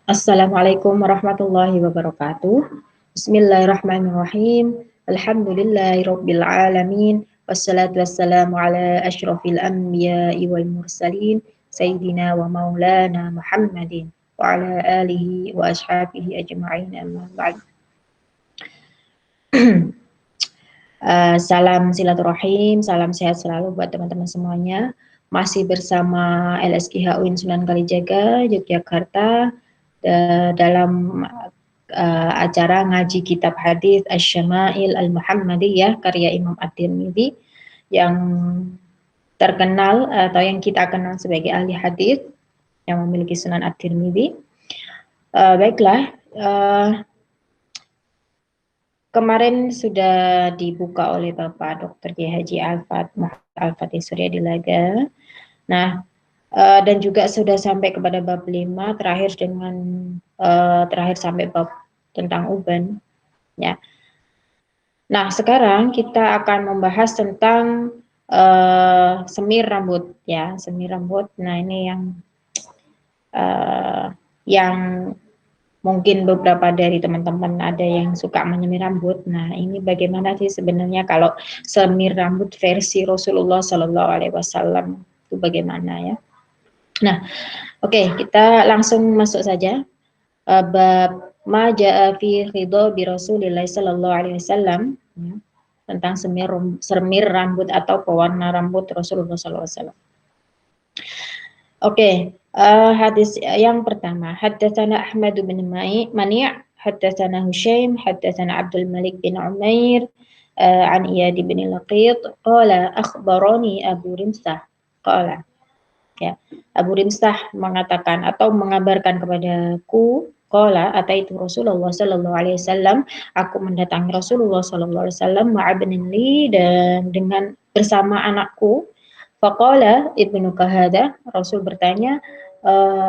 Assalamualaikum warahmatullahi wabarakatuh. Bismillahirrahmanirrahim. Alhamdulillahirabbil alamin. Wassalatu wassalamu ala asyrofil anbiya'i wal mursalin sayyidina wa maulana Muhammadin wa ala alihi wa ashabihi ajma'in amma ba'd. Salam silaturahim, salam sehat selalu buat teman-teman semuanya. Masih bersama LSGH UIN Sunan Kalijaga, Yogyakarta, dalam acara ngaji kitab hadis Asy-Syama'il Al-Muhammadiyah karya Imam At-Tirmidzi yang terkenal atau yang kita kenal sebagai ahli hadis yang memiliki Sunan At-Tirmidzi. Baiklah, kemarin sudah dibuka oleh Bapak Dr. Kiai Haji Al-Fatih Surya Dilaga. Nah, dan juga sudah sampai kepada bab 5 terakhir sampai bab tentang uban ya. Nah, sekarang kita akan membahas tentang semir rambut ya, semir rambut. Nah, ini yang mungkin beberapa dari teman-teman ada yang suka menyemir rambut. Nah, ini bagaimana sih sebenarnya kalau semir rambut versi Rasulullah Shallallahu Alaihi Wasallam itu bagaimana ya? Nah, oke, kita langsung masuk saja. Bab ma jaa fi ridho bi Rasulillah sallallahu alaihi wasallam ya, tentang semir rambut atau pewarna rambut Rasulullah sallallahu alaihi wasallam. Oke, hadis yang pertama, haddatsana Ahmad bin Mani', haddatsana Husyaim, haddatsana Abdul Malik bin Umair, an Iyad bin Laqit, qala akhbarani Abu Rimsah, qala ya, Abu Rimsah mengatakan atau mengabarkan kepadaku, qala ataitu Rasulullah sallallahu alaihi wasallam, aku mendatangi Rasulullah sallallahu alaihi wasallam ma'abnin li, dan dengan bersama anakku. Faqala ibnu kahada, Rasul bertanya,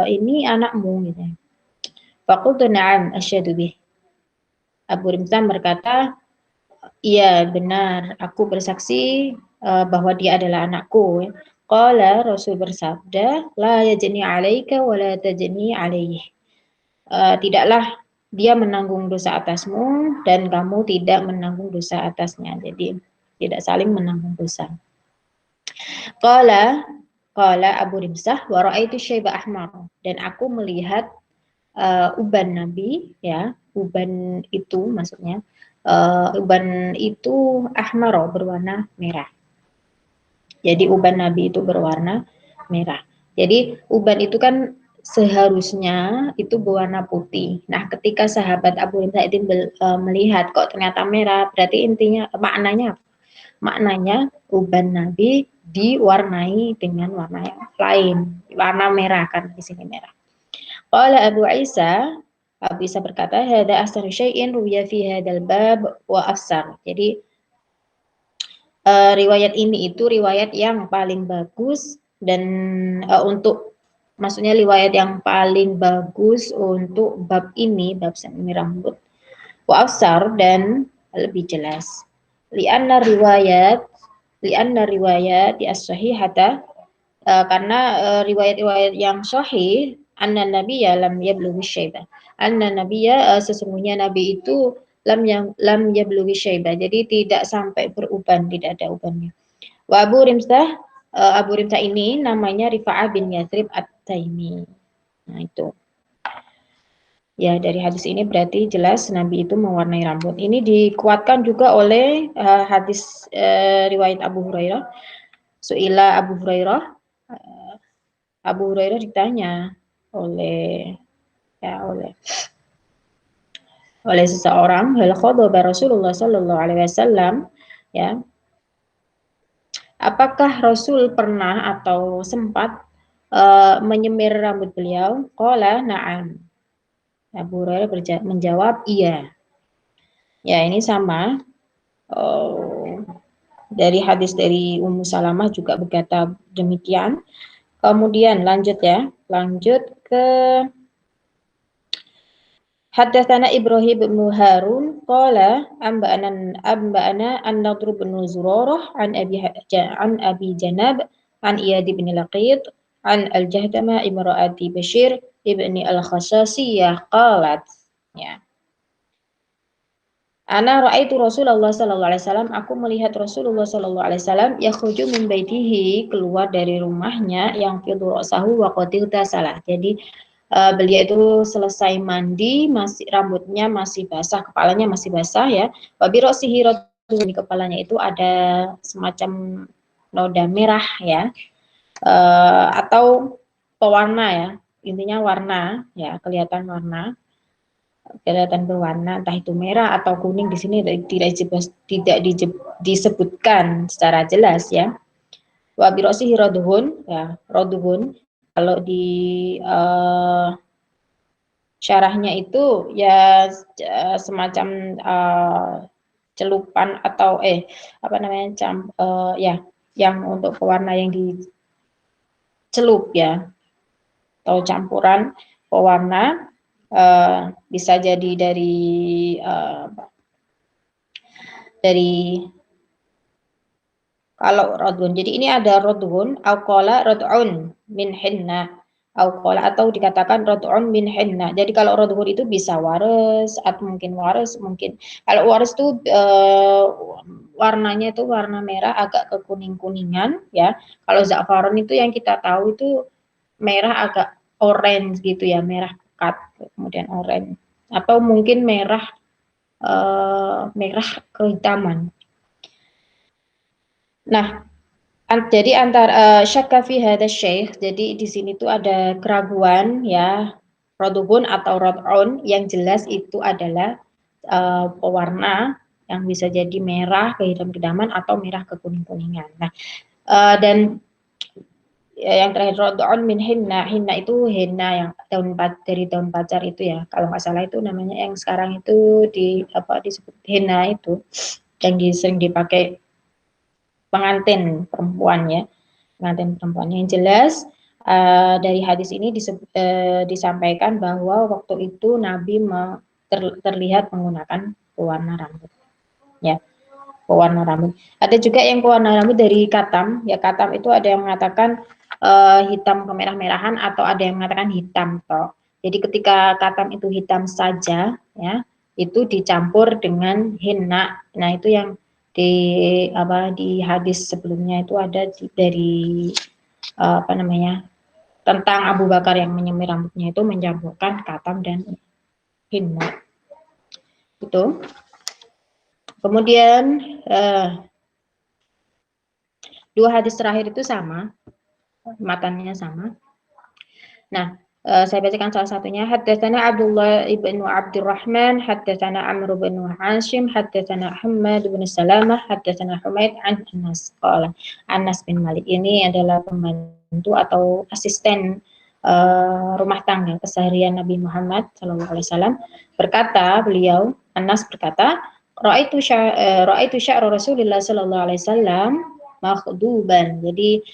ini anakmu gitu. Faqultu na'am asyhadu bih. Abu Rimsah berkata, iya benar, aku bersaksi bahwa dia adalah anakku. Qala, Rasul bersabda, la yajni 'alaika wa la tajni 'alaihi. Tidaklah dia menanggung dosa atasmu dan kamu tidak menanggung dosa atasnya. Jadi tidak saling menanggung dosa. Qala Abu Rimsah wa raaitu syaiba ahmar, dan aku melihat uban Nabi ya, uban itu maksudnya uban itu ahmar, berwarna merah. Jadi uban Nabi itu berwarna merah. Jadi uban itu kan seharusnya itu berwarna putih. Nah, ketika sahabat Abu Rimsah itu melihat kok ternyata merah, berarti intinya maknanya apa? Maknanya uban Nabi diwarnai dengan warna yang lain, warna merah, kan di sini merah. Qala Abu Isa berkata, hada ahsanu syai'in ruwiya fi hadzal bab wa afsar. Jadi riwayat ini itu riwayat yang paling bagus dan maksudnya riwayat yang paling bagus untuk bab ini, bab semir rambut. Wa afsar, dan lebih jelas. Lianna riwayat di as-sahihata, karena riwayat-riwayat yang sahih, anna nabiyya lam yablughi syaibah. Anna nabiyya, sesungguhnya nabi itu lam yablughi syaibah. Jadi tidak sampai beruban, tidak ada ubannya. Wa Abu Rimsah ini namanya Rifa'ah bin Yathrib At-Taimi. Nah, itu. Ya, dari hadis ini berarti jelas Nabi itu mewarnai rambut. Ini dikuatkan juga oleh hadis riwayat Abu Hurairah. Su'ila Abu Hurairah ditanya oleh seseorang, hal khadaba Rasulullah sallallahu alaihi wasallam, ya. Apakah Rasul pernah atau sempat menyemir rambut beliau? Qala na'am. Abu Hurairah menjawab iya. Ya, ini sama. Dari hadis dari Ummu Salamah juga berkata demikian. Kemudian lanjut ke Haddatsana Ibrahim bin Harun qala amba'ana an-Nadr bin Zurarah an Abi Janab an Iyad bin Laqit an al-Jahdama imra'ati Bashir ibni al-Khasasiyah qalat, ya. Ana ra'aitu Rasulullah sallallahu alaihi wasallam, aku melihat Rasulullah sallallahu alaihi wasallam yakhruju min baitihi, keluar dari rumahnya, yang fi ra'sahu wa qad salah. Jadi beliau itu selesai mandi, masih rambutnya masih basah, kepalanya masih basah ya. Wa bi ra'sihi di kepalanya itu ada semacam noda merah ya, atau pewarna ya. Intinya warna ya, kelihatan berwarna, entah itu merah atau kuning, di sini tidak disebutkan secara jelas ya. Wa bi ra'sihi radhun ya, radhun kalau di syarahnya itu ya semacam celupan atau apa namanya ya yang untuk pewarna yang dicelup ya, atau campuran pewarna, bisa jadi dari kalau rodun. Jadi ini ada rodun, auqala rodun min hinna, auqala atau dikatakan rodun min hinna. Jadi kalau rodun itu bisa wares atau mungkin wares, mungkin kalau wares itu warnanya itu warna merah agak kekuning-kuningan ya. Kalau za'faron itu yang kita tahu itu merah agak orange gitu ya, merah pekat, kemudian orange atau mungkin merah kehitaman. Nah, jadi antara syakka fi hadza syekh, jadi di sini tuh ada keraguan ya, rodhun atau rod'un, yang jelas itu adalah pewarna yang bisa jadi merah kehidam-kehidaman atau merah kekuning-kuningan. Nah, dan yang terakhir rod'un min hinna, hinna itu henna yang dari daun pacar itu ya, kalau nggak salah itu namanya, yang sekarang itu disebut henna itu, yang sering dipakai pengantin perempuan ya, pengantin perempuan. Yang jelas dari hadis ini disampaikan bahwa waktu itu Nabi terlihat menggunakan pewarna rambut ya, pewarna rambut. Ada juga yang pewarna rambut dari katam ya, katam itu ada yang mengatakan hitam kemerah-merahan, atau ada yang mengatakan hitam toh. Jadi ketika katam itu hitam saja ya, itu dicampur dengan henna. Nah, itu yang di hadis sebelumnya itu ada dari apa namanya, tentang Abu Bakar yang menyemir rambutnya itu mencampurkan katam dan henna itu. Kemudian dua hadis terakhir itu sama, matannya sama. Nah, saya bacakan salah satunya. Haddatsana Abdullah ibn Abdurrahman, haddatsana Amr bin Hashim, haddatsana Ahmad bin Salamah, haddatsana Humaid an Anas qala. Anas bin Malik ini adalah pembantu atau asisten rumah tangga keseharian Nabi Muhammad SAW. Berkata beliau, Anas berkata, Ra'aitu sya'ra Rasulullah sallallahu alaihi wasallam makhduban. Jadi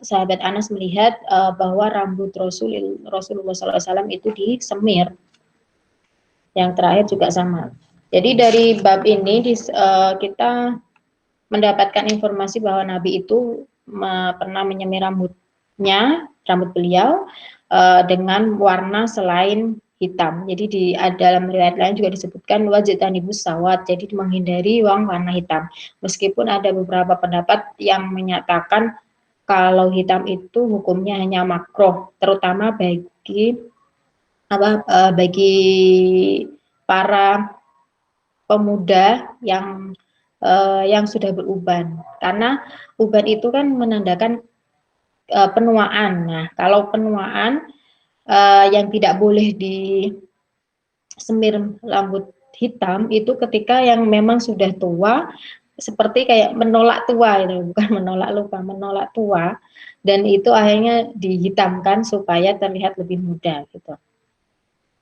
sahabat Anas melihat bahwa rambut Rasulullah SAW itu disemir. Yang terakhir juga sama. Jadi dari bab ini kita mendapatkan informasi bahwa Nabi itu pernah menyemir rambut beliau dengan warna selain hitam. Jadi di dalam riwayat lain juga disebutkan wajtanibus sawat, jadi menghindari warna hitam. Meskipun ada beberapa pendapat yang menyatakan kalau hitam itu hukumnya hanya makruh, terutama bagi para pemuda yang sudah beruban, karena uban itu kan menandakan penuaan. Nah, kalau penuaan yang tidak boleh disemir rambut hitam itu ketika yang memang sudah tua, seperti kayak menolak tua itu, bukan menolak lupa, menolak tua, dan itu akhirnya dihitamkan supaya terlihat lebih muda gitu.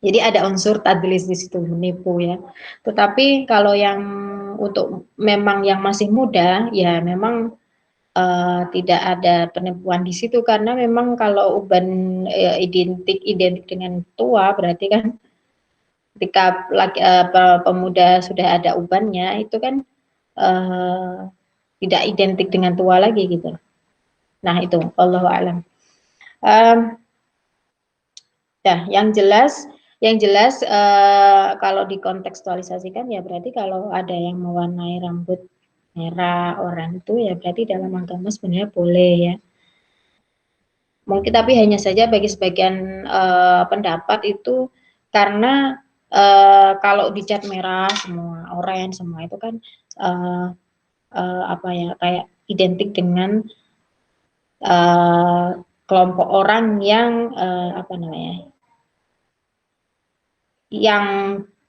Jadi ada unsur tadlis di situ, menipu ya. Tetapi kalau yang untuk memang yang masih muda, ya memang tidak ada penipuan di situ, karena memang kalau uban identik dengan tua, berarti kan ketika pemuda sudah ada ubannya itu kan tidak identik dengan tua lagi gitu. Nah itu, Allahu a'lam. Nah, yang jelas kalau dikontekstualisasikan ya berarti kalau ada yang mewarnai rambut merah orang itu ya berarti dalam agama sebenarnya boleh ya. Mungkin tapi hanya saja bagi sebagian pendapat itu karena kalau dicat merah semua, orange semua itu kan uh, apa ya kayak identik dengan uh, kelompok orang yang apa namanya yang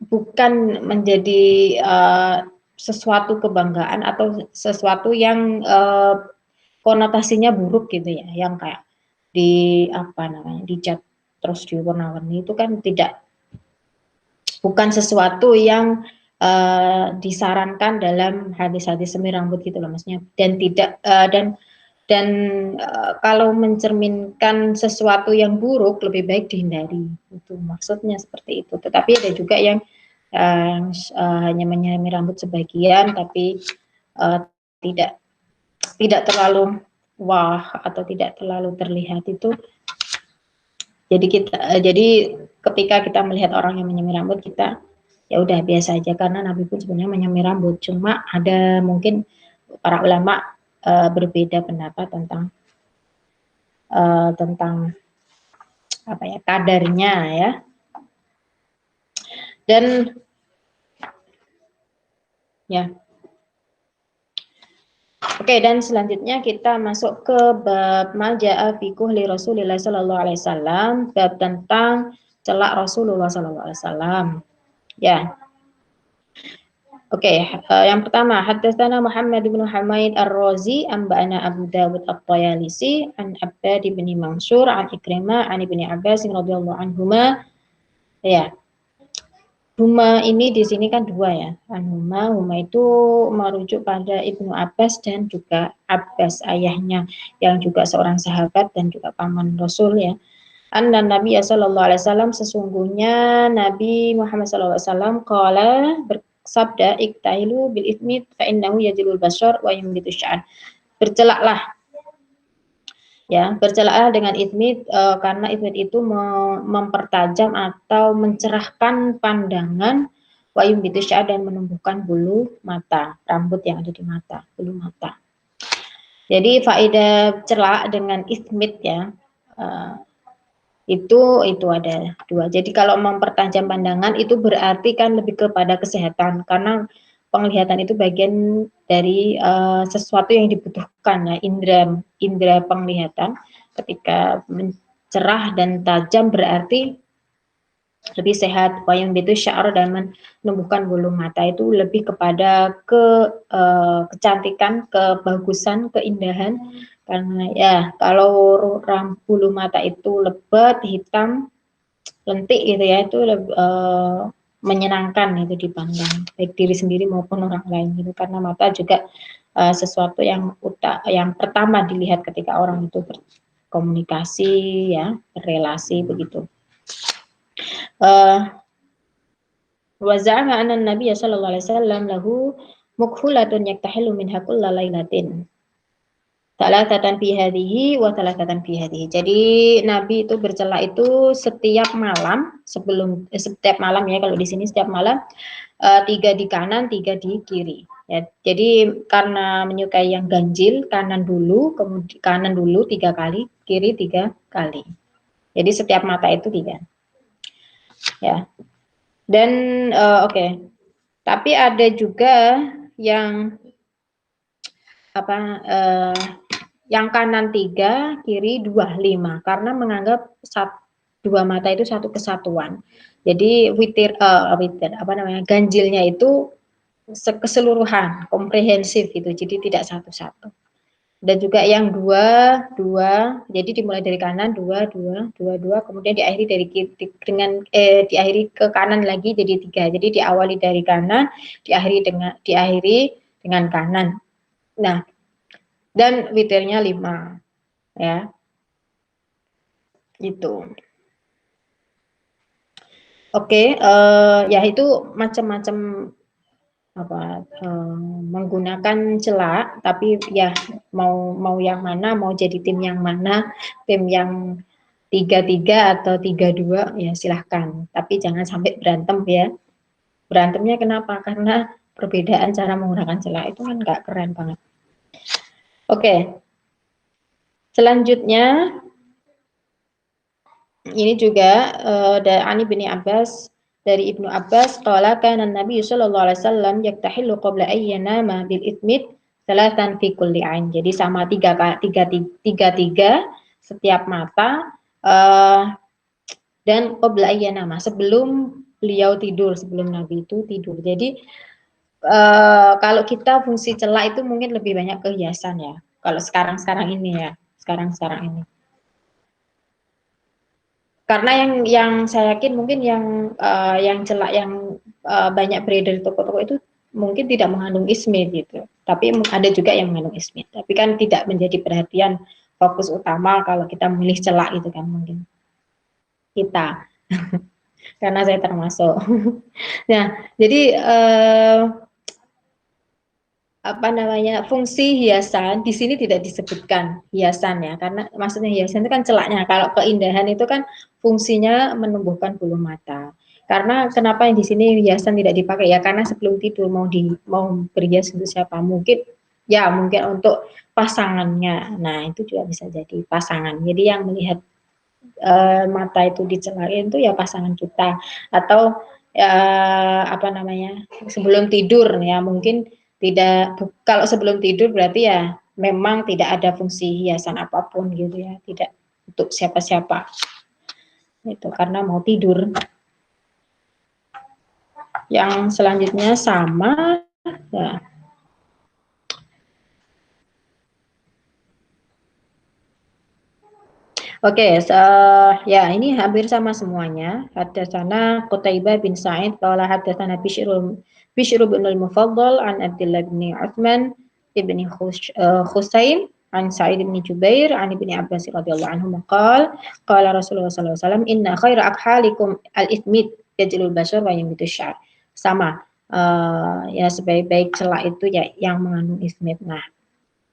bukan menjadi sesuatu kebanggaan atau sesuatu yang konotasinya buruk gitu ya, yang kayak di apa namanya dicat terus diwarna-warni itu kan tidak bukan sesuatu yang disarankan dalam hadis-hadis semir rambut gitu loh maksudnya dan tidak dan kalau mencerminkan sesuatu yang buruk lebih baik dihindari itu maksudnya seperti itu tetapi ada juga yang hanya menyirami rambut sebagian tapi uh, tidak tidak terlalu wah atau tidak terlalu terlihat itu jadi ketika kita melihat orang yang menyemir rambut kita ya udah biasa aja karena Nabi pun sebenarnya menyemir rambut cuma ada mungkin para ulama berbeda pendapat tentang apa ya kadarnya ya dan ya oke dan selanjutnya kita masuk ke bab maja'a fi kuhli Rasulillah sallallahu alaihi wasallam bab tentang celak Rasulullah sallallahu alaihi wasallam ya oke yang pertama haddatsana Muhammad bin Humaid Ar-Razi amba'ana Abu Dawud At-Tayalisi an Abbad bin Mansur an Ikrimah an Ibnu Abbas radhiyallahu anhuma ya Huma ini di sini kan dua ya. Huma itu merujuk pada Ibnu Abbas dan juga Abbas ayahnya yang juga seorang sahabat dan juga paman Rasul ya. Anna Nabi sallallahu alaihi wasallam sesungguhnya Nabi Muhammad sallallahu alaihi wasallam qala bersabda iktailu bil ithmi fa innahu yajlul basar wa yumbitu sya'an. Bercelaklah ya bercelaklah dengan itmid karena itmid itu mempertajam atau mencerahkan pandangan wayum bitusya dan menumbuhkan bulu mata rambut yang ada di mata bulu mata jadi faedah celak dengan itmid ya uh, itu ada dua. Jadi kalau mempertajam pandangan itu berarti kan lebih kepada kesehatan karena penglihatan itu bagian dari sesuatu yang dibutuhkan ya indera indera penglihatan ketika cerah dan tajam berarti lebih sehat. Wayang itu sya'r dan menumbuhkan bulu mata itu lebih kepada kecantikan, kebagusan, keindahan karena ya kalau bulu mata itu lebat, hitam, lentik gitu ya itu menyenangkan itu dipandang baik diri sendiri maupun orang lain gitu karena mata juga sesuatu yang pertama dilihat ketika orang itu berkomunikasi ya berrelasi begitu. Wa za'ama anna Nabiy sallallahu alaihi wasallam lahu mukhulatun yaktahilu minha kulla lailatin. Salatatan fi hadhihi wa salatatan fi hadhihi. Jadi Nabi itu bercela itu setiap malam setiap malam ya kalau di sini setiap malam 3 di kanan, 3 di kiri. Ya, jadi karena menyukai yang ganjil kanan dulu, kemudian kanan dulu 3 kali, kiri 3 kali. Jadi setiap mata itu 3. Ya. Dan oke. Tapi ada juga yang apa yang kanan 3, kiri 2, 5 karena menganggap dua mata itu satu kesatuan. Jadi witir apa namanya? Ganjilnya itu keseluruhan, komprehensif gitu. Jadi tidak satu-satu. Dan juga yang dua, jadi dimulai dari kanan dua, kemudian diakhiri dari kiri dengan diakhiri ke kanan lagi jadi 3. Jadi diawali dari kanan, diakhiri dengan kanan. Nah, dan witirnya 5 ya. Gitu. Oke, ya itu macam-macam menggunakan celak tapi ya mau yang mana mau jadi tim yang mana tim yang 3-3 atau 3-2 ya silahkan. Tapi jangan sampai berantem ya. Berantemnya kenapa? Karena perbedaan cara menggunakan celak itu kan nggak keren banget. Oke, selanjutnya ini juga dari Ani bin Abbas, dari Ibnu Abbas qala kana Nabi sallallahu alaihi wasallam yaktahillu qabla ayyanama bil itsmit salatan fi kulli ain. Jadi sama tiga setiap mata dan qabla ayyanama sebelum beliau tidur, sebelum Nabi itu tidur. Jadi kalau kita fungsi celak itu mungkin lebih banyak ke hiasan ya. Kalau sekarang-sekarang ini ya, sekarang-sekarang ini. Karena yang saya yakin mungkin yang celak yang banyak beredar di toko-toko itu mungkin tidak mengandung ismit gitu. Tapi ada juga yang mengandung ismit. Tapi kan tidak menjadi perhatian fokus utama kalau kita memilih celak itu kan mungkin kita. Karena saya termasuk. Nah, jadi apa namanya fungsi hiasan di sini tidak disebutkan hiasan ya karena maksudnya hiasan itu kan celaknya kalau keindahan itu kan fungsinya menumbuhkan bulu mata karena kenapa yang di sini hiasan tidak dipakai ya karena sebelum tidur mau berhias untuk siapa mungkin ya mungkin untuk pasangannya nah itu juga bisa jadi pasangan jadi yang melihat mata itu dicelain itu ya pasangan kita atau apa namanya sebelum tidur ya mungkin tidak kalau sebelum tidur berarti ya memang tidak ada fungsi hiasan apapun gitu ya tidak untuk siapa-siapa itu karena mau tidur yang selanjutnya sama ya. Oke, ya ini hampir sama semuanya. Haddatsana Qutaibah bin Sa'id qala haddatsana Bishr bin al-Mufaddal an Abdullah bin Utsman ibni Khusaim an Sa'id bin Jubair an Ibni Abbas radhiyallahu anhu qala qala Rasulullah sallallahu alaihi wasallam inna khaira akhalikum al-ithmit yajlul bashar wa yambitu syar. Sama ya sebaik-baik celak itu ya yang mengandung ismit. Nah,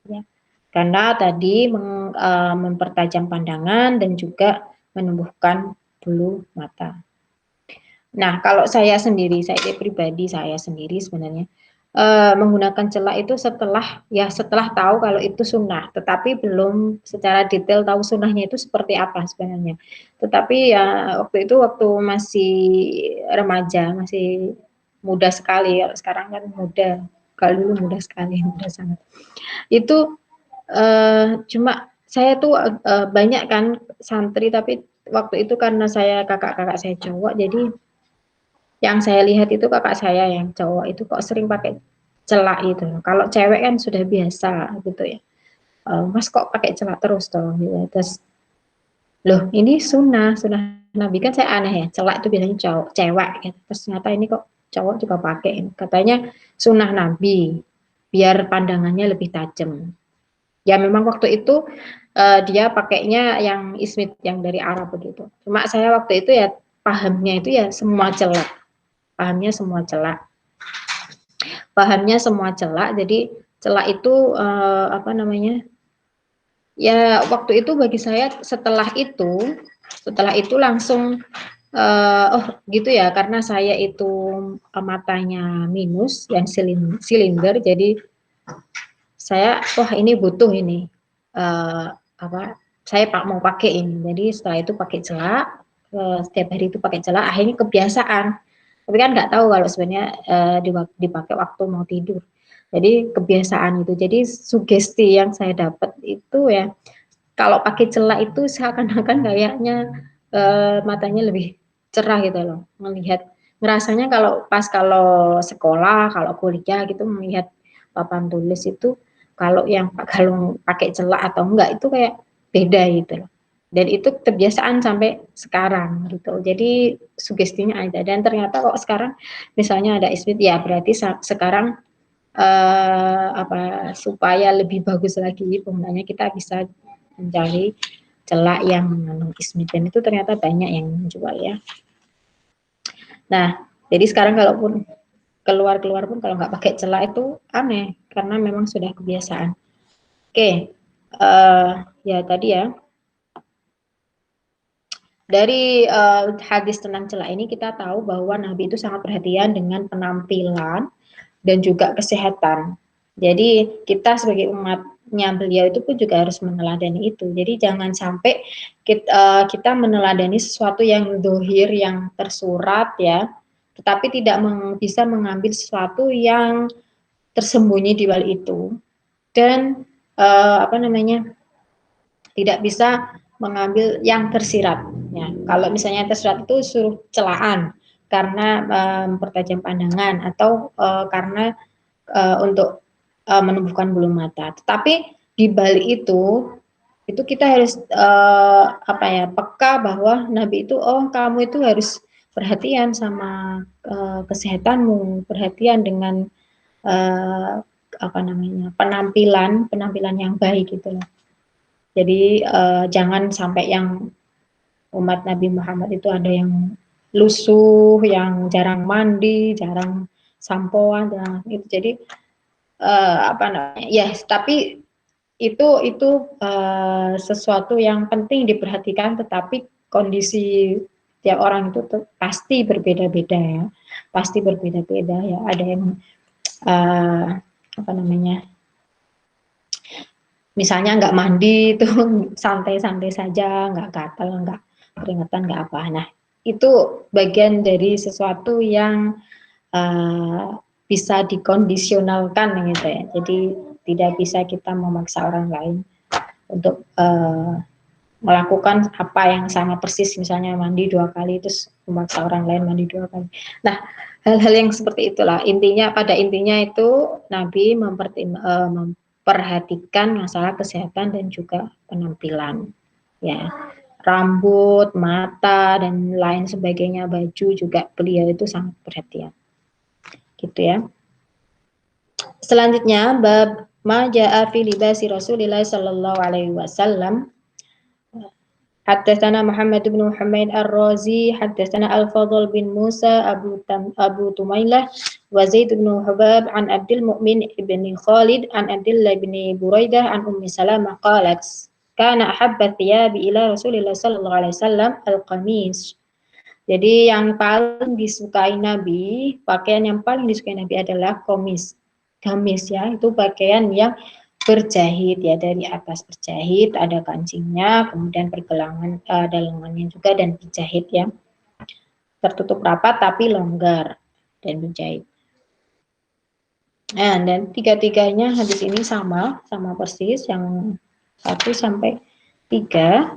ya. Karena tadi mempertajam pandangan dan juga menumbuhkan bulu mata. Nah, kalau saya pribadi saya sendiri sebenarnya menggunakan celak itu setelah tahu kalau itu sunnah, tetapi belum secara detail tahu sunnahnya itu seperti apa sebenarnya. Tetapi ya waktu masih remaja, masih muda sekali. Kalau sekarang kan muda, kalau dulu muda sekali, muda sangat. Itu cuma saya tuh banyak kan santri tapi waktu itu karena saya kakak-kakak saya cowok jadi yang saya lihat itu kakak saya yang cowok itu kok sering pakai celak itu. Kalau cewek kan sudah biasa gitu ya. Mas kok pakai celak terus toh gitu. Terus loh ini sunnah Nabi kan saya aneh ya celak itu biasanya cowok cewek gitu. Terus ternyata ini kok cowok juga pakai katanya sunnah Nabi biar pandangannya lebih tajam. Ya memang waktu itu dia pakainya yang ismit yang dari Arab begitu. Cuma saya waktu itu ya pahamnya itu ya semua celak, pahamnya semua celak, pahamnya semua celak. Jadi celak itu apa namanya? Ya waktu itu bagi saya setelah itu langsung oh gitu ya karena saya itu matanya minus yang silinder jadi saya wah ini butuh ini apa saya mau pakai ini jadi setelah itu pakai celak setiap hari itu pakai celak akhirnya kebiasaan tapi kan nggak tahu kalau sebenarnya dipakai waktu mau tidur jadi kebiasaan itu jadi sugesti yang saya dapat itu ya kalau pakai celak itu seakan-akan kayaknya matanya lebih cerah gitu loh melihat ngerasanya kalau sekolah kalau kuliah gitu melihat papan tulis itu kalau pakai celak atau enggak itu kayak beda gitu loh. Dan itu kebiasaan sampai sekarang gitu. Jadi sugestinya ada dan ternyata kok sekarang misalnya ada ismit ya berarti sekarang apa supaya lebih bagus lagi penggunanya kita bisa mencari celak yang mengandung ismit dan itu ternyata banyak yang menjual ya. Nah, jadi sekarang kalaupun keluar-keluar pun kalau nggak pakai celak itu aneh karena memang sudah kebiasaan. Oke, ya tadi ya. Dari hadis tentang celah ini kita tahu bahwa Nabi itu sangat perhatian dengan penampilan dan juga kesehatan. Jadi kita sebagai umatnya beliau itu pun juga harus meneladani itu. Jadi jangan sampai kita meneladani sesuatu yang dohir, yang tersurat ya, tetapi tidak bisa mengambil sesuatu yang tersembunyi di balik itu. Dan apa namanya, tidak bisa mengambil yang tersirat. Ya, kalau misalnya tersirat itu suruh celaan karena mempertajam pandangan atau karena untuk menumbuhkan bulu mata. Tetapi di balik itu kita harus apa ya, peka bahwa Nabi itu, oh kamu itu harus perhatian sama kesehatanmu, perhatian dengan apa namanya, penampilan penampilan yang baik gitu loh. Jadi jangan sampai yang umat Nabi Muhammad itu ada yang lusuh, yang jarang mandi, jarang sampoan, itu. Jadi apa namanya? Ya, tapi itu sesuatu yang penting diperhatikan, tetapi kondisi tiap orang itu pasti berbeda-beda ya, pasti berbeda-beda ya. Ada yang apa namanya? Misalnya nggak mandi itu santai-santai saja, nggak gatal, nggak keringetan, nggak apa. Nah, itu bagian dari sesuatu yang bisa dikondisionalkan gitu ya. Jadi tidak bisa kita memaksa orang lain untuk melakukan apa yang sama persis, misalnya mandi 2 kali terus memaksa orang lain mandi 2 kali. Nah, hal-hal yang seperti itulah intinya, pada intinya itu Nabi memperhatikan masalah kesehatan dan juga penampilan ya, rambut, mata dan lain sebagainya, baju juga beliau itu sangat perhatian gitu ya. Selanjutnya bab ma jaa fi libasi Rasulillah sallallahu alaihi wasallam. Haddatsana Muhammad bin Humaid Ar-Razi, haddatsana Al-Fadl bin Musa Abu Tumailah wa Zaid bin Hubab an Abdul Mu'min ibn Khalid an Abdullah bin Buraidah an Ummi Salamah qalat kana ahabba thiyabi ila Rasulillah sallallahu alaihi wasallam al-qamis. Jadi yang paling disukai Nabi, pakaian yang paling disukai Nabi adalah komis. Gamis ya, itu pakaian yang berjahit ya, dari atas berjahit, ada kancingnya, kemudian pergelangan ada lengannya juga dan berjahit ya. Tertutup rapat tapi longgar dan berjahit. Nah, dan tiga-tiganya hadis ini sama persis, yang 1 sampai 3.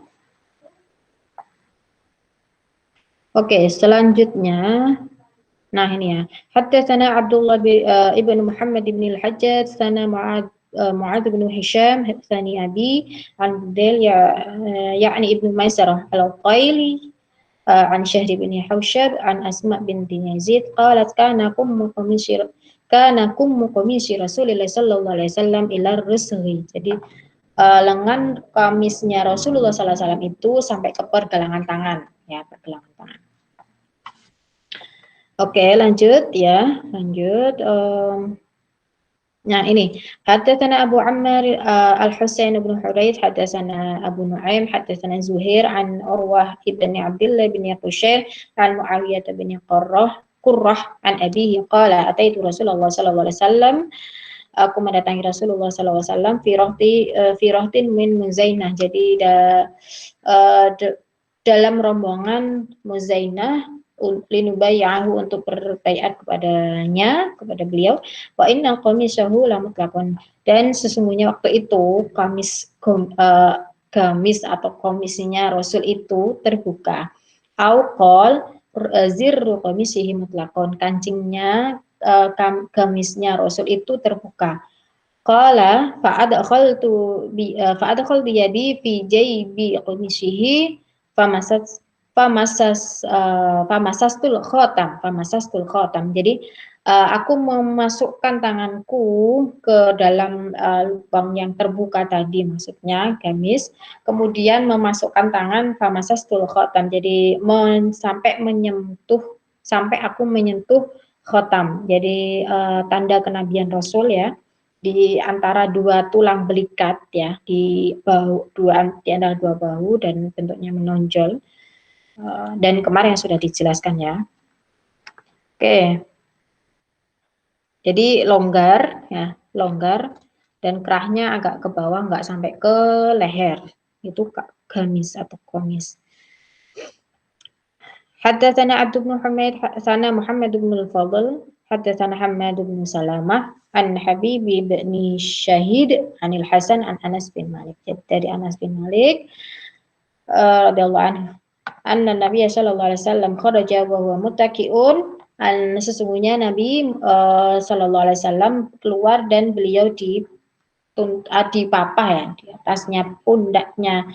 Oke, selanjutnya. Nah ini ya. Haddatsana Abdullah ibn Muhammad ibn al-Hajjaj, sana Mu'adz bin Hisham, haddatsani Abi an Del yakni ibn Maisarah al-Qaili an Syahr bin Haushab an Asma binti Yazid qalat kana kummu qamisi Rasulillah sallallahu alaihi wasallam ila rusghi. Jadi lengan kamisnya Rasulullah sallallahu alaihi wasallam itu sampai ke pergelangan tangan ya, pergelangan tangan. Oke, lanjut ya, lanjut. Nah ini, haddatsana Abu Ammar Al-Husain bin Hurayth, haddatsana Abu Nuaim, haddatsana Zuhair an Urwah ibn Abdullah bin Qushair an Muawiyah bin Qurrah an abihi qala ataitu Rasulullah sallallahu alaihi wasallam, aku mendatangi Rasulullah sallallahu alaihi wasallam fi rahtin min Muzainah. Jadi dalam rombongan Muzainah, linubayyahu untuk berbaiat kepada beliau, wa innal qamisahu lamutlaqun, dan sesungguhnya waktu itu gamis atau komisinya Rasul itu terbuka. Au qol zirru qamisihi mutlaqun, kancingnya gamisnya Rasul itu terbuka. Qala fa'adkhaltu yadi fi jaybi qamisihi famasastul khotam. Jadi aku memasukkan tanganku ke dalam lubang yang terbuka tadi, maksudnya gamis, kemudian memasukkan tangan famasastul khotam. Jadi sampai aku menyentuh khotam. Jadi tanda kenabian Rasul ya, di antara dua tulang belikat ya, di antara dua bahu dan bentuknya menonjol. Dan kemarin yang sudah dijelaskan ya. Oke, jadi longgar ya, longgar dan kerahnya agak ke bawah, nggak sampai ke leher. Itu gamis atau komis. Haddatsana Abd bin Humaid, sana Muhammad bin Al-Fadl, haddatsana Hammad bin Salamah an Habibi bin Syahid anil Hasan an Anas bin Malik. Jadi dari Anas bin Malik radhiyallahu anhu anna Nabi sallallahu alaihi wasallam kharaja wa huwa muttaqiun, sesungguhnya Nabi sallallahu alaihi wasallam keluar dan beliau di papah ya, di atasnya pundaknya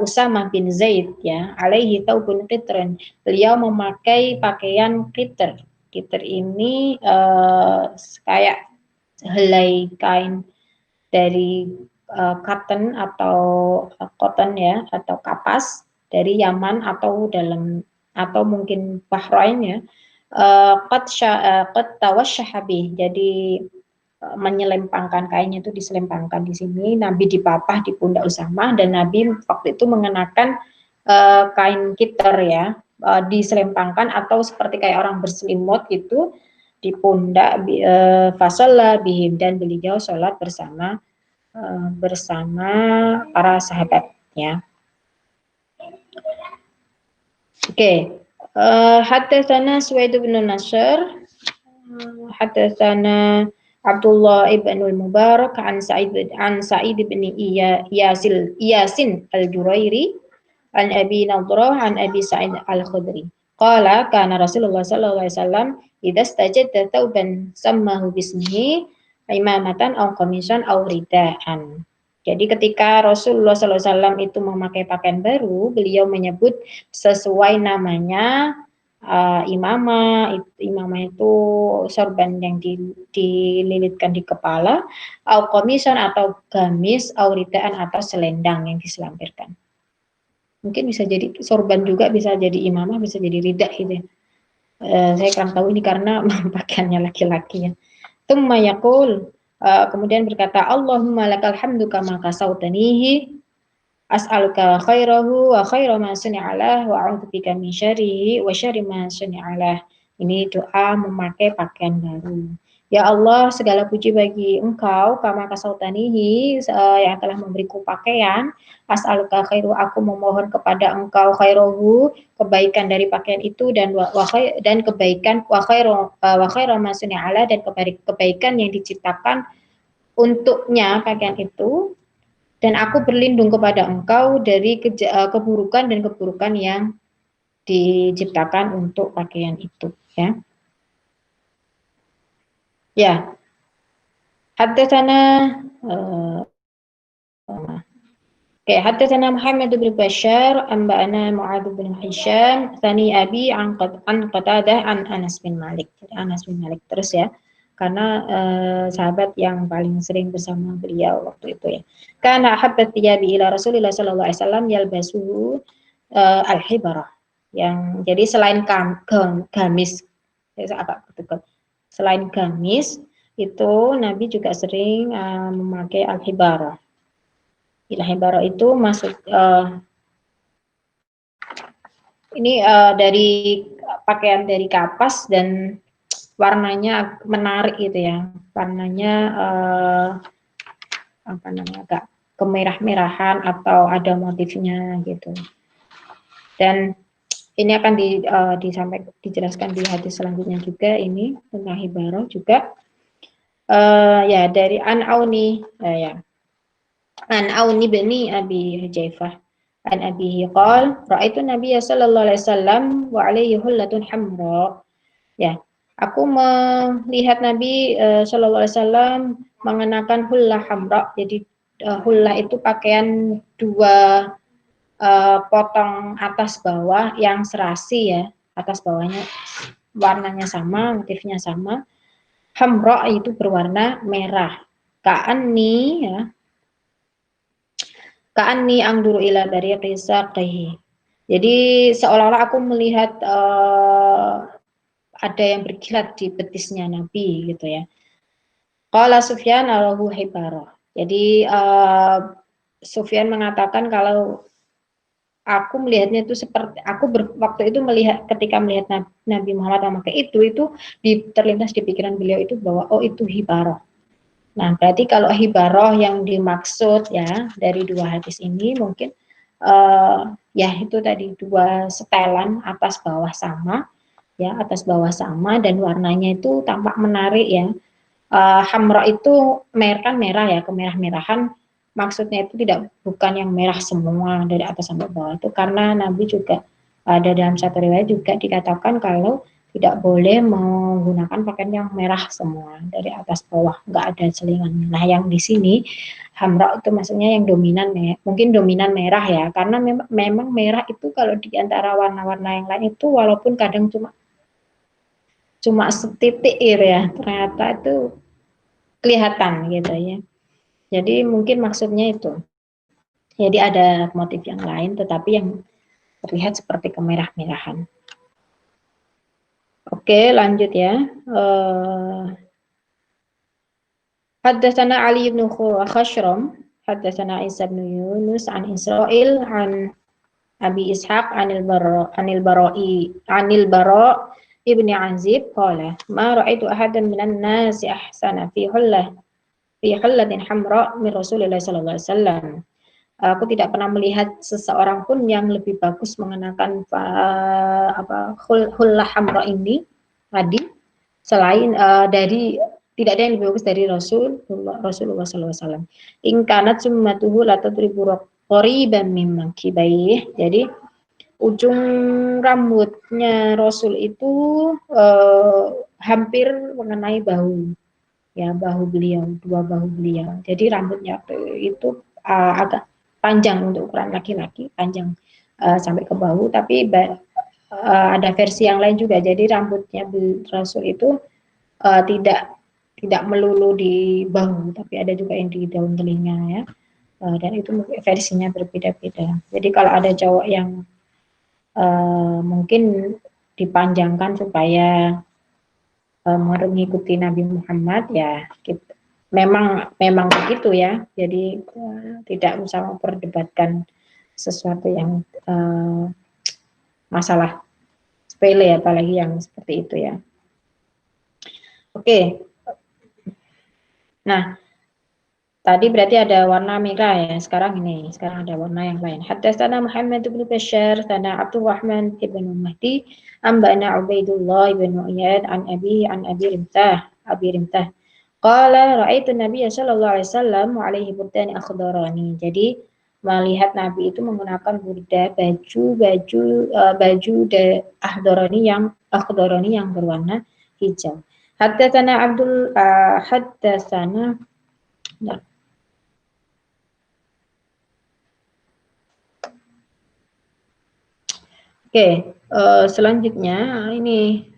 Usamah bin Zaid ya, alaihi taubun qitran, beliau memakai pakaian qitr. Qitr ini kayak helai kain dari cotton atau cotton ya, atau kapas dari Yaman atau atau mungkin Bahrain ya. Qad tawashshahabih, jadi menyelempangkan kainnya, itu diselempangkan di sini. Nabi dipapah di pundak Usamah dan Nabi waktu itu mengenakan kain kitar ya, diselempangkan atau seperti kayak orang berselimut itu di pundak, fasalla bihim, dan beliau sholat bersama para sahabat ya. Oke, haddatsana Suwaid bin Nasr, haddatsana Abdullah ibn al-Mubarak an Sa'id bin Yasin al-Jurairi an Abi Nadrah an Abi Sa'id al-Khudri. Qala kana Rasulullah sallallahu alaihi wasallam idza stajadda tauban sammahu bismihi imamatan aw qamisan aw ridaan. Jadi ketika Rasulullah SAW itu memakai pakaian baru, beliau menyebut sesuai namanya imamah itu sorban yang dililitkan di kepala, au komisan atau gamis, au ridaan atau selendang yang diselampirkan. Mungkin bisa jadi sorban juga, bisa jadi imamah, bisa jadi rida gitu ya. Saya kurang tahu ini karena pakaiannya laki-laki ya. Tsumma yaqul, kemudian berkata, Allahumma lakal hamdu kama kasautanihi as'aluka khairahu wa khaira ma suni'alah wa a'udzubika min syarrihi wa syarri ma suni'alah. Ini doa memakai pakaian baru. Ya Allah, segala puji bagi Engkau, kama kasautanihi, yang telah memberiku pakaian. As'aluka khairu, aku memohon kepada Engkau khairahu, kebaikan dari pakaian itu, dan kebaikan wa khaira ma suni'alah, dan kebaikan yang diciptakan untuknya pakaian itu, dan aku berlindung kepada Engkau dari keburukan dan keburukan yang diciptakan untuk pakaian itu ya. Ya. Haddatsana haddatsana Muhammad bin Bashar anba'ana Mu'adz bin Hisham tsani abi an Qatadah an Anas bin Malik. Anas bin Malik terus ya. Karena sahabat yang paling sering bersama beliau waktu itu ya. Karena habbat tiyabi ila Rasulillah sallallahu alaihi wasallam yalbasuhu al-hibarah. Yang jadi selain gamis, selain gamis itu Nabi juga sering memakai al-hibarah. Al-hibarah itu masuk ini dari pakaian dari kapas dan warnanya menarik gitu ya, warnanya apa namanya, agak kemerah-merahan atau ada motifnya gitu. Dan ini akan dijelaskan di hadis selanjutnya juga, ini tentang hibarah juga. Ya dari An-Auni ya. An-Auni bin Abi Hujaifah an abihi qol ra'aitu Nabiy sallallahu alaihi wasallam wa alaihi hullatun hamra. Ya, aku melihat Nabi sallallahu alaihi wasallam mengenakan hullah hamra. Jadi hullah itu pakaian dua potong atas bawah yang serasi ya, atas bawahnya warnanya sama, motifnya sama. Hamra itu berwarna merah. Ka'anni ya. Ka'anni angduru ila bariqi saqihi. Jadi seolah-olah aku melihat ada yang berkilat di betisnya Nabi gitu ya. Qala Sufyan alahu hibarah. Jadi Sufyan mengatakan kalau aku melihatnya itu seperti waktu itu melihat ketika melihat Nabi Muhammad memakai itu terlintas di pikiran beliau itu bahwa oh itu hibaroh. Nah, berarti kalau hibaroh yang dimaksud ya dari dua hadis ini mungkin ya itu tadi dua setelan atas bawah sama, ya atas bawah sama dan warnanya itu tampak menarik ya. Hamra itu kan merah ya, kemerah-merahan. Maksudnya itu bukan yang merah semua dari atas sampai bawah itu karena Nabi juga ada dalam satu riwayat juga dikatakan kalau tidak boleh menggunakan pakaian yang merah semua dari atas bawah, nggak ada selingan. Nah, yang di sini hamra itu maksudnya yang dominan, mungkin dominan merah ya, karena memang merah itu kalau di antara warna-warna yang lain itu walaupun kadang cuma cuma setitik ya, ternyata itu kelihatan gitu ya. Jadi mungkin maksudnya itu. Jadi ada motif yang lain tetapi yang terlihat seperti kemerah-merahan. Oke, lanjut ya. Haddatsana Ali bin Khashram, haddatsana Isa bin Yunus an Israil an Abi Ishaq anil Bara ibni Azib qala ma ra'aitu ahadan minan nasi ahsana fi hullatin hamra min Rasulillah sallallahu alaihi wasallam. Aku tidak pernah melihat seseorang pun yang lebih bagus mengenakan hullah hamra ini tadi selain dari tidak ada yang lebih bagus dari Rasulullah SAW. Ingkanat summatuhu la tadribu qoriban mimman kibaih. Jadi ujung rambutnya Rasul itu hampir mengenai bahu, ya bahu beliau, dua bahu beliau. Jadi rambutnya itu agak panjang untuk ukuran laki-laki, panjang sampai ke bahu, tapi ada versi yang lain juga. Jadi rambutnya Rasul itu tidak tidak melulu di bahu, tapi ada juga yang di daun telinga ya. Dan itu versinya berbeda-beda. Jadi kalau ada cowok yang mungkin dipanjangkan supaya mengikuti Nabi Muhammad ya gitu. Memang begitu ya. Jadi tidak usah memperdebatkan sesuatu yang masalah sepele apalagi yang seperti itu ya. Oke. Nah, tadi berarti ada warna merah ya. Sekarang ada warna yang lain. Haddatsana Muhammad bin Bashar, sana Abdurrahman ibn Mahdi, ambana Ubaidullah ibn Iyad an Abi Rimtah. Qala ra'aitu Nabi sallallahu alaihi wasallam alaihi burdan akhdarani. Jadi melihat Nabi itu menggunakan burda baju akhdarani yang berwarna hijau. Haddatsana haddatsana Oke, selanjutnya ini.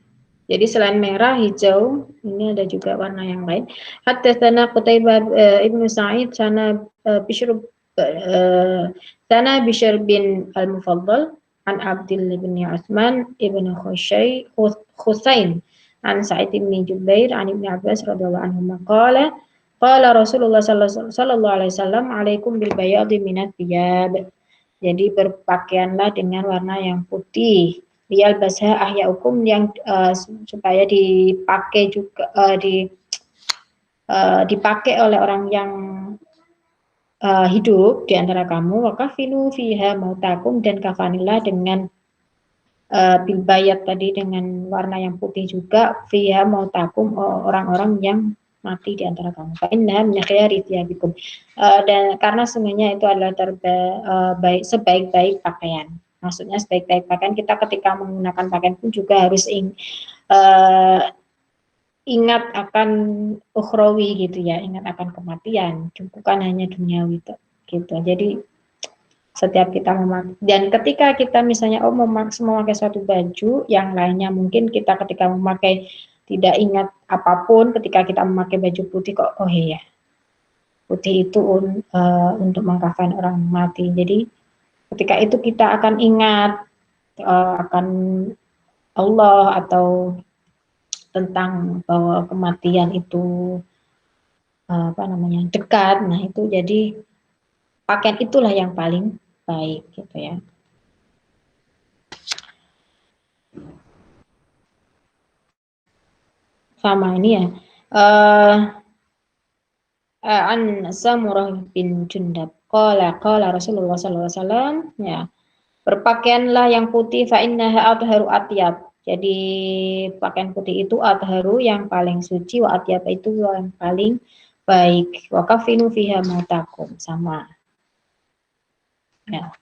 Jadi selain merah, hijau, ini ada juga warna yang lain. Haddatsana Qutaibah Ibnu Sa'id sana Bishr bin Al-Mufaddal an Abdul bin Utsman ibn Khusain an Sa'id bin Jubair an Ibnu Abbas radhiyallahu anhu qala Rasulullah sallallahu alaihi wasallam alaikum bil bayadi minat thiyab. Jadi berpakaianlah dengan warna yang putih. Bial basah ahyaukum yang supaya dipakai juga dipakai oleh orang yang hidup di antara kamu. Wakafilu fiha mautakum dan kafanilah dengan bilbayat tadi dengan warna yang putih juga. Fiha mautakum orang-orang yang mati di antara kamu. Fa'inna min khiyari thiyabikum. Dan karena semuanya itu adalah sebaik-baik pakaian. Maksudnya sebaik-baik pakaian kita ketika menggunakan pakaian pun juga harus ingat akan ukhrawi gitu ya, ingat akan kematian, bukan hanya duniawi gitu. Jadi setiap kita memakai dan ketika kita misalnya memakai suatu baju, yang lainnya mungkin kita ketika memakai tidak ingat apapun, ketika kita memakai baju putih kok oh iya putih itu untuk mengkafan orang mati. Jadi ketika itu kita akan ingat akan Allah atau tentang bahwa kematian itu dekat. Nah itu jadi pakaian itulah yang paling baik gitu ya. sama ini ya. Eh an Samurah bin Jundab qala Rasulullah sallallahu alaihi wasallam, ya, berpakaianlah yang putih fa innaha atharu atyab. Jadi pakaian putih itu atharu yang paling suci, wa atyab itu yang paling baik. Wa kafinu fiha mautakum, sama. Ya.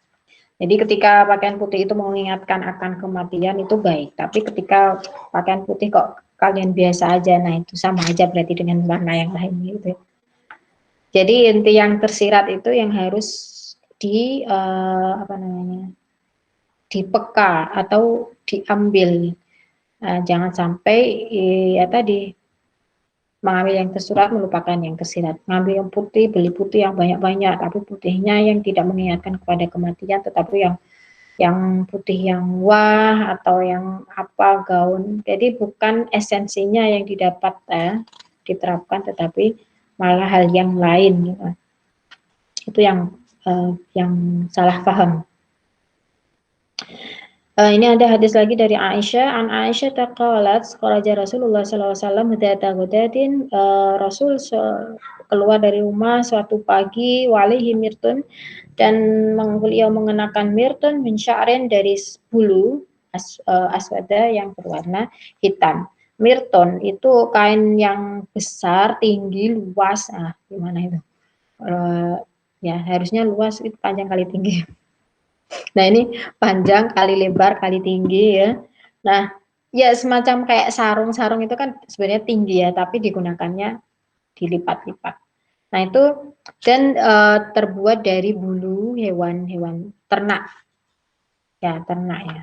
Jadi ketika pakaian putih itu mengingatkan akan kematian itu baik. Tapi ketika pakaian putih kok kalian biasa aja, nah itu sama aja berarti dengan warna yang lain gitu. Jadi inti yang tersirat itu yang harus di apa namanya, dipeka atau diambil. Jangan sampai ya tadi mengambil yang tersurat melupakan yang tersirat. Mengambil yang putih, beli putih yang banyak-banyak, tapi putihnya yang tidak mengingatkan kepada kematian, tetapi yang putih yang wah atau yang apa gaun. Jadi bukan esensinya yang didapat diterapkan, tetapi malah hal yang lain. Gitu. Itu yang salah paham. Ini ada hadis lagi dari Aisyah. An Aisyah taqalat kharaja Rasulullah sallallahu alaihi wasallam dzata ghadatin, Rasul keluar dari rumah suatu pagi, walihi mirtun, dan beliau mengenakan mirtun min sya'rin, dari bulu aswada yang berwarna hitam. Mirton itu kain yang besar, tinggi, luas. Gimana itu? Ya harusnya luas, itu panjang kali tinggi. Nah ini panjang kali lebar kali tinggi ya. Nah ya semacam kayak sarung-sarung itu kan sebenarnya tinggi ya, tapi digunakannya dilipat-lipat. Nah itu dan terbuat dari bulu hewan-hewan ternak, ya ternak ya.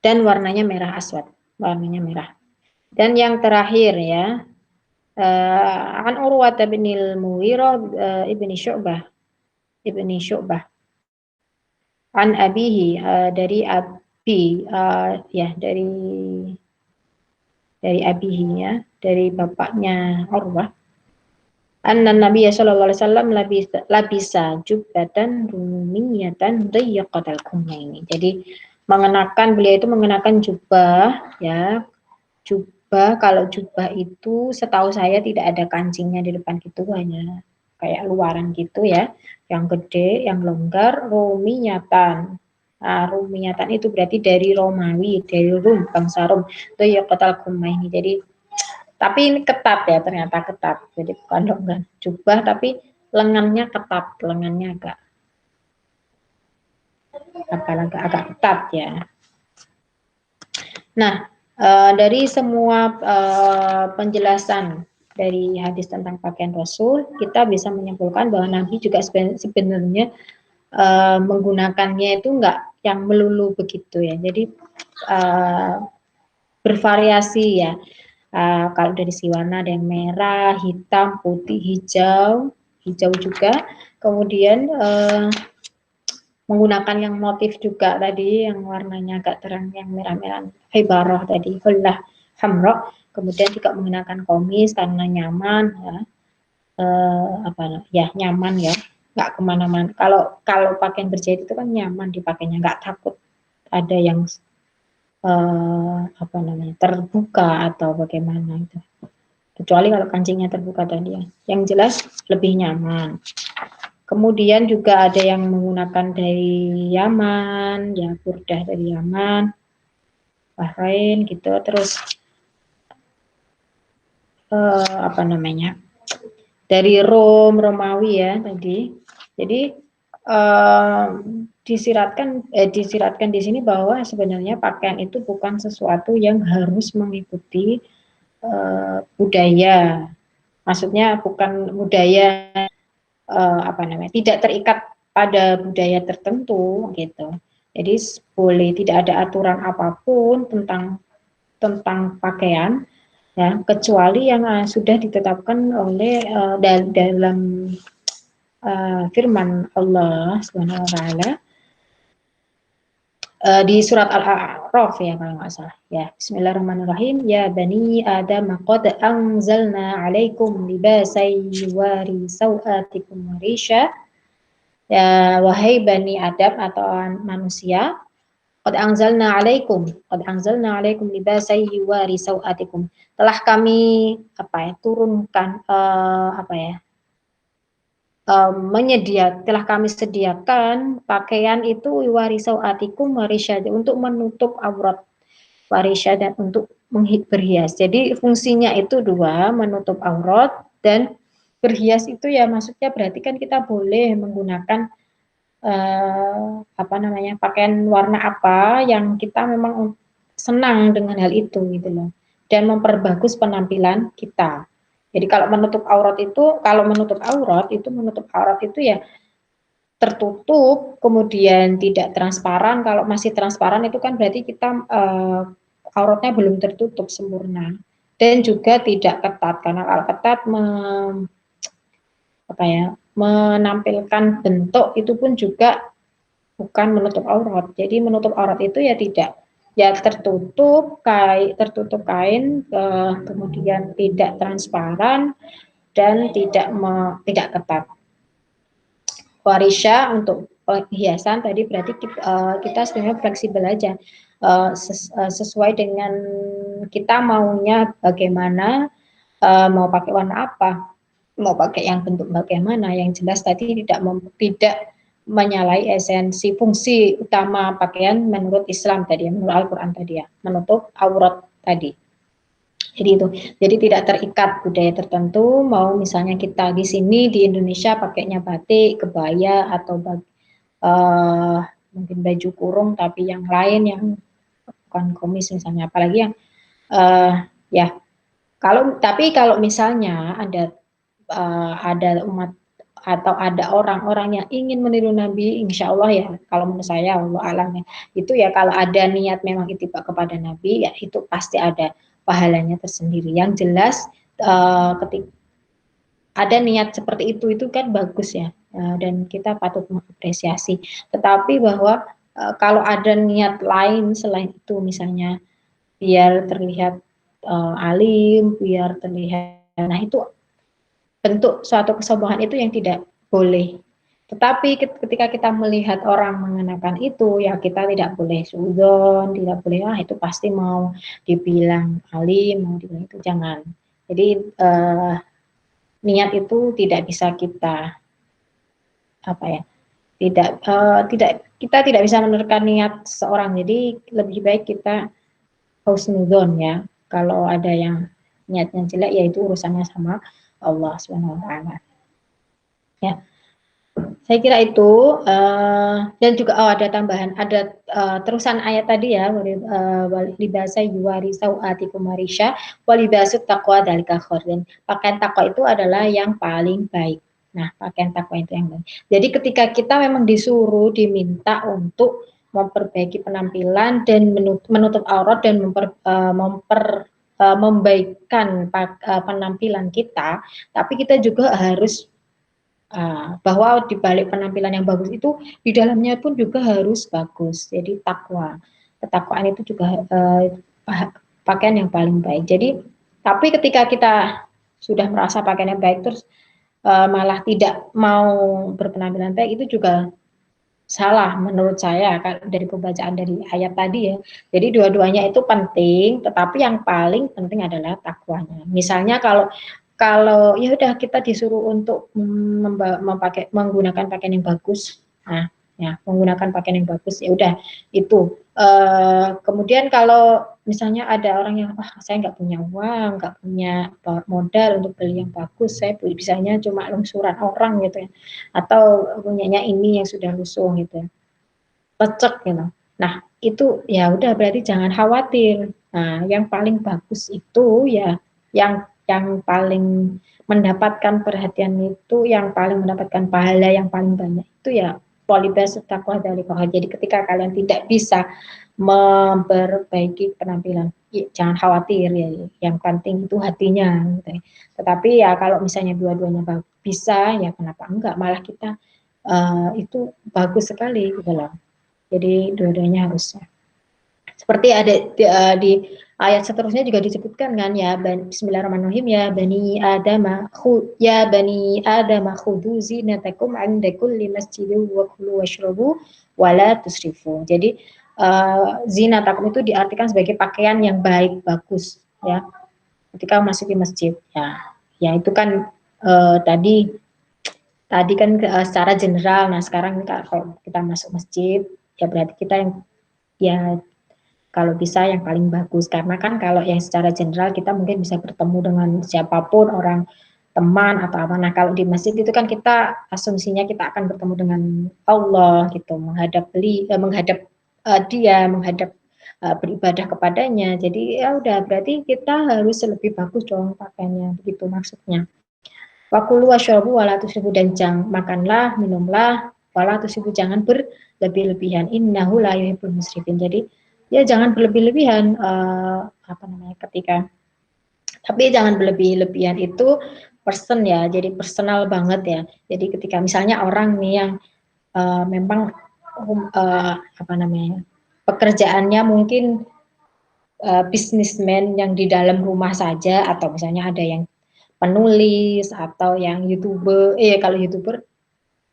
Dan warnanya merah aswad, warnanya merah. Dan yang terakhir ya, an Urwah bin al-Mughirah ibni Syu'bah an abihi, dari abi, ya dari abihinya, dari bapaknya Urwah. Anna Nabi sallallahu alaihi wasallam labisa jubbatan rumiyatan dayyaqatal kumaini. Jadi beliau itu mengenakan jubah ya. Jubah, kalau jubah itu setahu saya tidak ada kancingnya di depan gitu, hanya kayak luaran gitu ya. Yang gede, yang longgar, rumiyatan. Rumiyatan itu berarti dari Romawi, dari Rum, bangsa Rum. Dayyaqatal kumaini. Jadi tapi ini ketat ya, ternyata ketat. Jadi bukan longgar jubah, tapi lengannya ketat, lengannya agak ketat ya. Nah, dari semua penjelasan dari hadis tentang pakaian Rasul, kita bisa menyimpulkan bahwa Nabi juga sebenarnya menggunakannya itu enggak yang melulu begitu ya. Jadi bervariasi ya. Kalau dari si warna ada yang merah, hitam, putih, hijau juga. Kemudian menggunakan yang motif juga tadi, yang warnanya agak terang, yang merah-merah, ibarah tadi, hullah hamra. Kemudian juga menggunakan komis karena nyaman, ya. Nyaman ya, nggak kemana-mana. Kalau pakaian berjahit itu kan nyaman dipakainya, nggak takut ada yang terbuka atau bagaimana itu. Kecuali kalau kancingnya terbuka tadi ya. Yang jelas lebih nyaman. Kemudian juga ada yang menggunakan dari Yaman, ya burdah dari Yaman, Bahrain gitu. Terus dari Romawi ya tadi. Jadi disiratkan di sini bahwa sebenarnya pakaian itu bukan sesuatu yang harus mengikuti budaya. Maksudnya bukan budaya tidak terikat pada budaya tertentu gitu. Jadi boleh tidak ada aturan apapun tentang pakaian ya, kecuali yang sudah ditetapkan oleh dalam firman Allah Subhanahu wa taala di surat Al-A'raf ya kalau nggak salah ya. Bismillahirrahmanirrahim. Ya bani Adam qad anzalna 'alaikum libasan yuwari sawatikum warisha. Ya wahai bani Adam atau manusia, qad anzalna 'alaikum libasan yuwari sau'atikum. Telah kami turunkan telah kami sediakan pakaian itu warisau atikum warisyad untuk menutup aurat warisya dan untuk berhias. Jadi fungsinya itu dua, menutup aurat dan berhias itu ya maksudnya berarti kan kita boleh menggunakan pakaian warna apa yang kita memang senang dengan hal itu gitu loh. Dan memperbagus penampilan kita. Jadi kalau menutup aurat itu ya tertutup, kemudian tidak transparan. Kalau masih transparan itu kan berarti kita auratnya belum tertutup sempurna. Dan juga tidak ketat karena kalau ketat menampilkan bentuk itu pun juga bukan menutup aurat. Jadi menutup aurat itu ya tidak ya tertutup kain kemudian tidak transparan dan tidak ketat. Warisha untuk hiasan tadi berarti kita sebenarnya fleksibel aja sesuai dengan kita maunya bagaimana, mau pakai warna apa, mau pakai yang bentuk bagaimana, yang jelas tadi tidak menyalahi esensi fungsi utama pakaian menurut Islam tadi, menurut Al-Quran tadi ya, menutup aurat tadi. Jadi itu, jadi tidak terikat budaya tertentu. Mau misalnya kita di sini di Indonesia pakainya batik, kebaya atau mungkin baju kurung, tapi yang lain yang bukan komis misalnya, apalagi yang ya kalau misalnya ada umat atau ada orang-orang yang ingin meniru Nabi, insya Allah ya, kalau menurut saya Allah alam ya, itu ya kalau ada niat memang ittiba kepada Nabi, ya itu pasti ada pahalanya tersendiri. Yang jelas ketika ada niat seperti itu kan bagus ya, dan kita patut mengapresiasi. Tetapi bahwa kalau ada niat lain selain itu, misalnya biar terlihat alim, biar terlihat, nah itu bentuk suatu kesombongan itu yang tidak boleh. Tetapi ketika kita melihat orang mengenakan itu, ya kita tidak boleh suudzon, tidak boleh itu pasti mau dibilang alim, mau dibilang itu jangan. Jadi niat itu tidak bisa kita kita tidak bisa menerka niat seseorang. Jadi lebih baik kita husnudzon ya. Kalau ada yang niatnya jelek, ya itu urusannya sama Allah Subhanahu wa taala. Ya. Saya kira itu dan juga ada tambahan, ada terusan ayat tadi ya, libasa yuwari sau'atikum warisha walibasut taqwa dzalika khair. Dan pakaian takwa itu adalah yang paling baik. Nah, pakaian takwa itu yang baik. Jadi ketika kita memang diminta untuk memperbaiki penampilan dan menutup aurat dan membaikkan penampilan kita, tapi kita juga harus bahwa di balik penampilan yang bagus itu di dalamnya pun juga harus bagus. Jadi takwa, ketakwaan itu juga pakaian yang paling baik. Jadi tapi ketika kita sudah merasa pakaian yang baik terus malah tidak mau berpenampilan baik, itu juga salah menurut saya dari pembacaan dari ayat tadi ya. Jadi dua-duanya itu penting, tetapi yang paling penting adalah takwanya. Misalnya kalau ya udah kita disuruh untuk menggunakan pakaian yang bagus, nah ya menggunakan pakaian yang bagus ya udah itu. Kemudian kalau misalnya ada orang yang saya nggak punya uang, nggak punya modal untuk beli yang bagus, saya bisanya cuma lungsuran orang gitu ya, atau punyanya ini yang sudah lusuh gitu ya, lecek gitu. Nah itu ya udah berarti jangan khawatir. Nah yang paling bagus itu ya yang paling mendapatkan perhatian itu, yang paling mendapatkan pahala yang paling banyak itu ya polibas taqwa dari bawah. Jadi ketika kalian tidak bisa memperbaiki penampilan, ya, jangan khawatir ya, yang penting itu hatinya gitu. Tetapi ya kalau misalnya dua-duanya bisa ya kenapa enggak, malah kita itu bagus sekali gitu loh. Jadi dua-duanya harusnya. Seperti ada di ayat seterusnya juga disebutkan kan ya, Bismillahirrahmanirrahim, ya bani Adam khudhu zinatakum 'inda kulli masjidin wa kulu washrabu wala tusrifu. Jadi zinatakum itu diartikan sebagai pakaian yang baik, bagus, ya. Ketika masuk di masjid, ya, ya itu kan tadi kan secara general. Nah sekarang kalau kita masuk masjid, ya berarti kita yang, ya kalau bisa yang paling bagus, karena kan kalau yang secara general kita mungkin bisa bertemu dengan siapapun, orang, teman atau apa. Nah kalau di masjid itu kan kita asumsinya kita akan bertemu dengan Allah gitu, menghadap dia, menghadap beribadah kepadanya. Jadi ya udah, berarti kita harus lebih bagus dong pakaiannya, begitu maksudnya. Wakulu wasyrabu wala tusrifu, dan makanlah, minumlah, wala tusrifu, jangan berlebih-lebihan. Innahu la yuhibbul musrifin. Jadi ya jangan berlebih-lebihan, apa namanya, ketika, tapi jangan berlebih-lebihan itu ya, jadi personal banget ya. Jadi ketika misalnya orang nih yang memang apa namanya, pekerjaannya mungkin bisnismen yang di dalam rumah saja, atau misalnya ada yang penulis, atau yang youtuber, kalau youtuber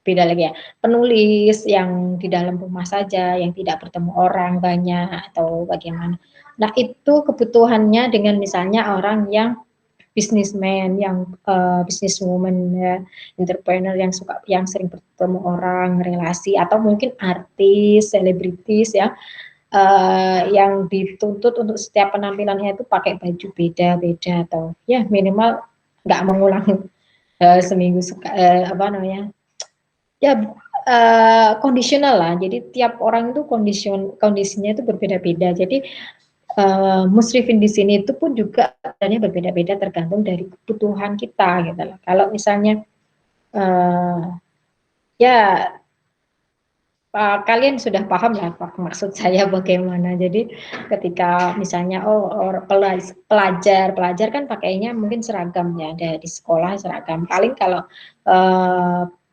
beda lagi ya, penulis yang di dalam rumah saja, yang tidak bertemu orang banyak atau bagaimana. Nah itu kebutuhannya dengan misalnya orang yang businessman, yang businesswoman, ya, entrepreneur yang sering bertemu orang, relasi, atau mungkin artis, selebritis ya, yang dituntut untuk setiap penampilannya itu pakai baju beda-beda, atau ya minimal nggak mengulang seminggu apa namanya, ya kondisional lah. Jadi tiap orang itu kondisinya itu berbeda-beda. Jadi musrifin di sini itu pun juga sebenarnya berbeda-beda tergantung dari kebutuhan kita gitu loh. Kalau misalnya ya kalian sudah paham lah maksud saya bagaimana. Jadi ketika misalnya pelajar kan pakainya mungkin seragam ya, ada di sekolah seragam. Paling kalau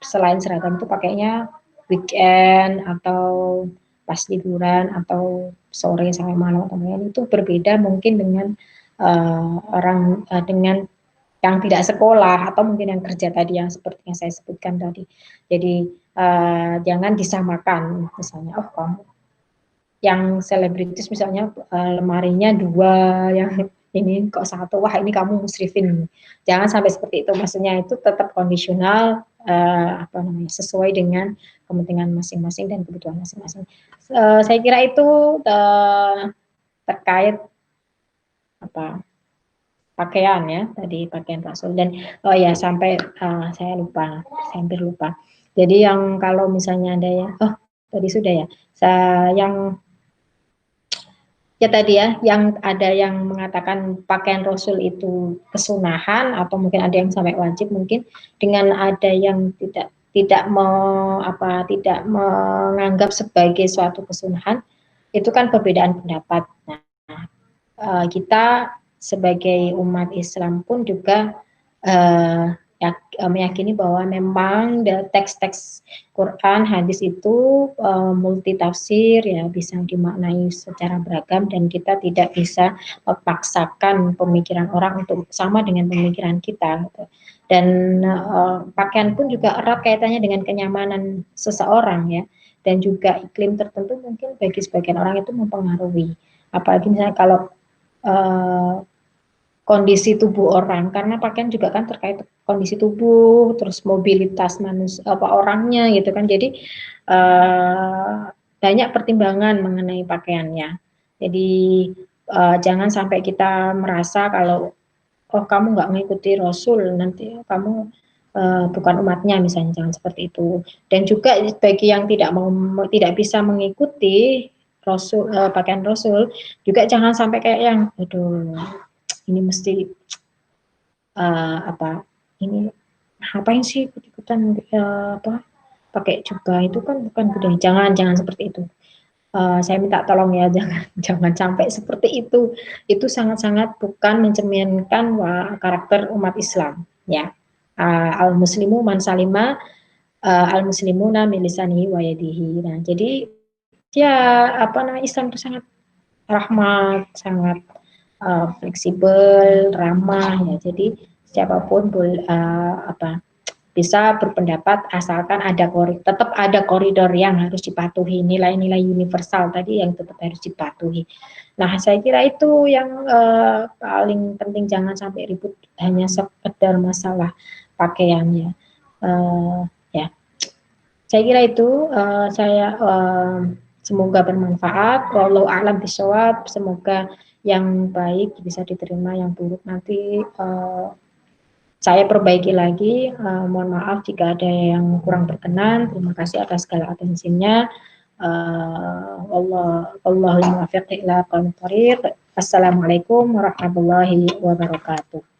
selain seragam itu pakainya weekend atau pas liburan atau sore sampai malam atau lain, itu berbeda mungkin dengan orang dengan yang tidak sekolah atau mungkin yang kerja tadi, yang seperti yang saya sebutkan tadi. Jadi jangan disamakan, misalnya kamu yang selebritis misalnya lemarinya 2, yang ini kok 1, wah ini kamu musrifin. Jangan sampai seperti itu, maksudnya itu tetap kondisional, apa namanya, sesuai dengan kepentingan masing-masing dan kebutuhan masing-masing. Saya kira itu terkait apa, pakaian ya, tadi pakaian Rasul. Dan oh ya, sampai saya hampir lupa. Jadi yang kalau misalnya ada ya, tadi sudah ya, yang ya tadi ya, yang ada yang mengatakan pakaian Rasul itu kesunahan, atau mungkin ada yang sampai wajib, mungkin dengan ada yang tidak menganggap sebagai suatu kesunahan, itu kan perbedaan pendapat. Nah, kita sebagai umat Islam pun juga meyakini bahwa memang teks-teks Quran, hadis itu multi tafsir ya, bisa dimaknai secara beragam, dan kita tidak bisa memaksakan pemikiran orang untuk sama dengan pemikiran kita gitu. Dan pakaian pun juga erat kaitannya dengan kenyamanan seseorang ya, dan juga iklim tertentu mungkin bagi sebagian orang itu mempengaruhi, apalagi misalnya kalau kondisi tubuh orang, karena pakaian juga kan terkait kondisi tubuh, terus mobilitas manusia, orangnya gitu kan. Jadi banyak pertimbangan mengenai pakaiannya. Jadi jangan sampai kita merasa kalau kamu nggak mengikuti Rasul, nanti kamu bukan umatnya, misalnya, jangan seperti itu. Dan juga bagi yang tidak bisa mengikuti Rasul, pakaian Rasul, juga jangan sampai kayak yang, aduh, ini mesti ini ngapain sih ikut-ikutan pakai jubah, itu kan bukan budaya. Jangan seperti itu. Saya minta tolong ya, jangan sampai seperti itu. Itu sangat-sangat bukan mencerminkan karakter umat Islam ya. Al muslimu man salima al muslimuna min lisanihi wa yadihi. Nah, jadi ya Islam itu sangat rahmat, sangat fleksibel, ramah ya. Jadi siapapun bisa berpendapat asalkan ada tetap ada koridor yang harus dipatuhi, nilai-nilai universal tadi yang tetap harus dipatuhi. Nah, saya kira itu yang paling penting, jangan sampai ribut hanya sekedar masalah pakaiannya. Ya, saya kira itu semoga bermanfaat. Wallahu a'lam bishawab. Semoga yang baik bisa diterima, yang buruk nanti saya perbaiki lagi. Mohon maaf jika ada yang kurang berkenan. Terima kasih atas segala atensinya. Wallahul muwaffiq ila aqwamit thoriq. Assalamualaikum warahmatullahi wabarakatuh.